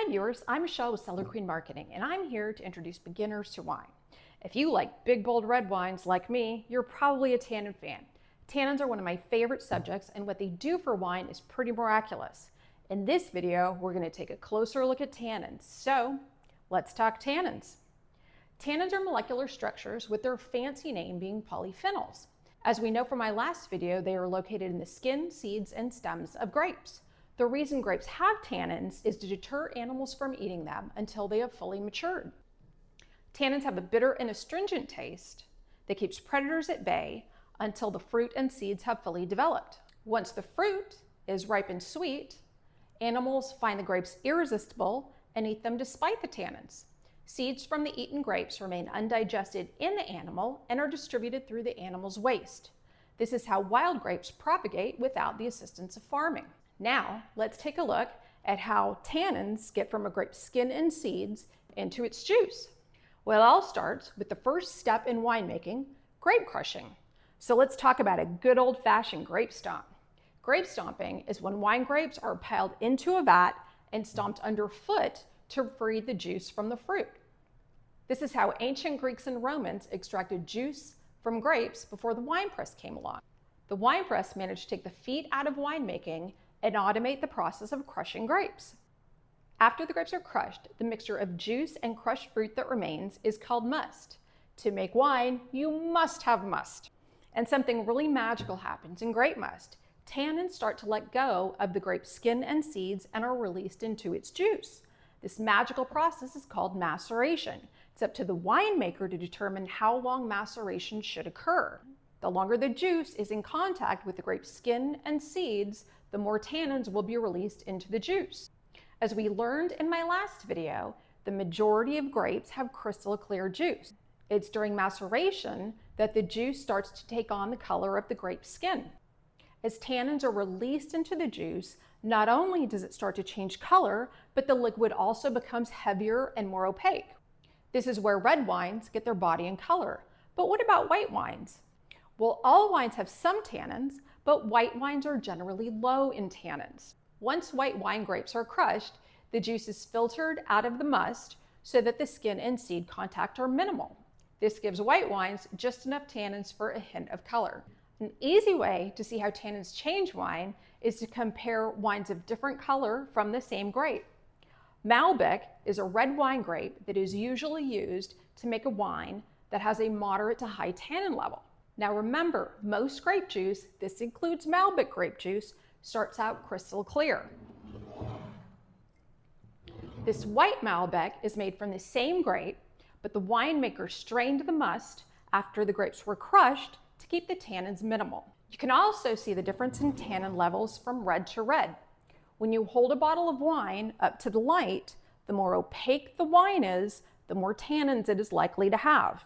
viewers, I'm Michelle with Cellar Queen Marketing, and I'm here to introduce beginners to wine. If you like big, bold red wines like me, you're probably a tannin fan. Tannins are one of my favorite subjects, and what they do for wine is pretty miraculous. In this video, we're going to take a closer look at tannins. So, let's talk tannins. Tannins are molecular structures with their fancy name being polyphenols. As we know from my last video, they are located in the skin, seeds, and stems of grapes. The reason grapes have tannins is to deter animals from eating them until they have fully matured. Tannins have a bitter and astringent taste that keeps predators at bay until the fruit and seeds have fully developed. Once the fruit is ripe and sweet, animals find the grapes irresistible and eat them despite the tannins. Seeds from the eaten grapes remain undigested in the animal and are distributed through the animal's waste. This is how wild grapes propagate without the assistance of farming. Now, let's take a look at how tannins get from a grape's skin and seeds into its juice. Well, it all starts with the first step in winemaking, grape crushing. So let's talk about a good old-fashioned grape stomp. Grape stomping is when wine grapes are piled into a vat and stomped underfoot to free the juice from the fruit. This is how ancient Greeks and Romans extracted juice from grapes before the wine press came along. The wine press managed to take the feat out of winemaking and automate the process of crushing grapes. After the grapes are crushed, the mixture of juice and crushed fruit that remains is called must. To make wine, you must have must. And something really magical happens in grape must. Tannins start to let go of the grape skin and seeds and are released into its juice. This magical process is called maceration. It's up to the winemaker to determine how long maceration should occur. The longer the juice is in contact with the grape skin and seeds, the more tannins will be released into the juice. As we learned in my last video, the majority of grapes have crystal clear juice. It's during maceration that the juice starts to take on the color of the grape skin. As tannins are released into the juice, not only does it start to change color, but the liquid also becomes heavier and more opaque. This is where red wines get their body and color. But what about white wines? Well, all wines have some tannins, but white wines are generally low in tannins. Once white wine grapes are crushed, the juice is filtered out of the must so that the skin and seed contact are minimal. This gives white wines just enough tannins for a hint of color. An easy way to see how tannins change wine is to compare wines of different color from the same grape. Malbec is a red wine grape that is usually used to make a wine that has a moderate to high tannin level. Now remember, most grape juice, this includes Malbec grape juice, starts out crystal clear. This white Malbec is made from the same grape, but the winemaker strained the must after the grapes were crushed to keep the tannins minimal. You can also see the difference in tannin levels from red to red. When you hold a bottle of wine up to the light, the more opaque the wine is, the more tannins it is likely to have.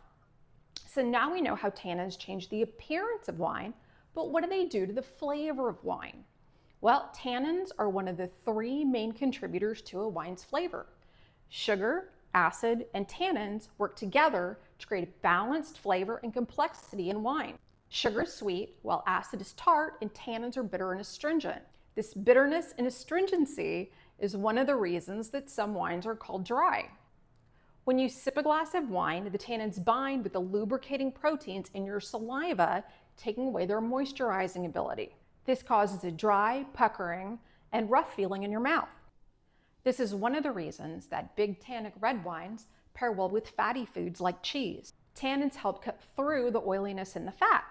So now we know how tannins change the appearance of wine, but what do they do to the flavor of wine? Well, tannins are one of the three main contributors to a wine's flavor. Sugar, acid, and tannins work together to create a balanced flavor and complexity in wine. Sugar is sweet, while acid is tart, and tannins are bitter and astringent. This bitterness and astringency is one of the reasons that some wines are called dry. When you sip a glass of wine, the tannins bind with the lubricating proteins in your saliva, taking away their moisturizing ability. This causes a dry, puckering, and rough feeling in your mouth. This is one of the reasons that big tannic red wines pair well with fatty foods like cheese. Tannins help cut through the oiliness in the fat.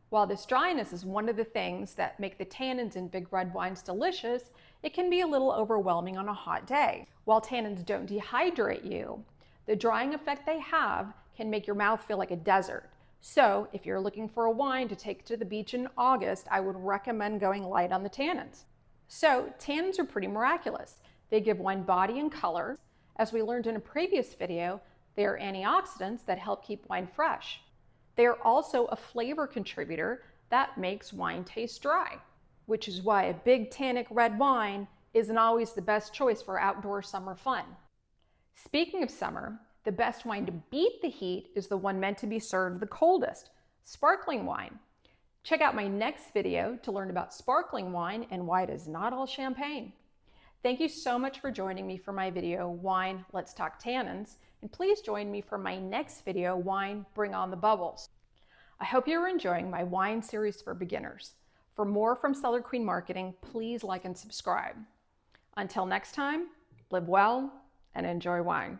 While this dryness is one of the things that make the tannins in big red wines delicious, it can be a little overwhelming on a hot day. While tannins don't dehydrate you, the drying effect they have can make your mouth feel like a desert. So if you're looking for a wine to take to the beach in August, I would recommend going light on the tannins. So tannins are pretty miraculous. They give wine body and color. As we learned in a previous video, they are antioxidants that help keep wine fresh. They are also a flavor contributor that makes wine taste dry, which is why a big tannic red wine isn't always the best choice for outdoor summer fun. Speaking of summer, the best wine to beat the heat is the one meant to be served the coldest, sparkling wine. Check out my next video to learn about sparkling wine and why it is not all champagne. Thank you so much for joining me for my video, Wine, Let's Talk Tannins, and please join me for my next video, Wine, Bring on the Bubbles. I hope you're enjoying my wine series for beginners. For more from Cellar Queen Marketing, please like and subscribe. Until next time, live well and enjoy wine.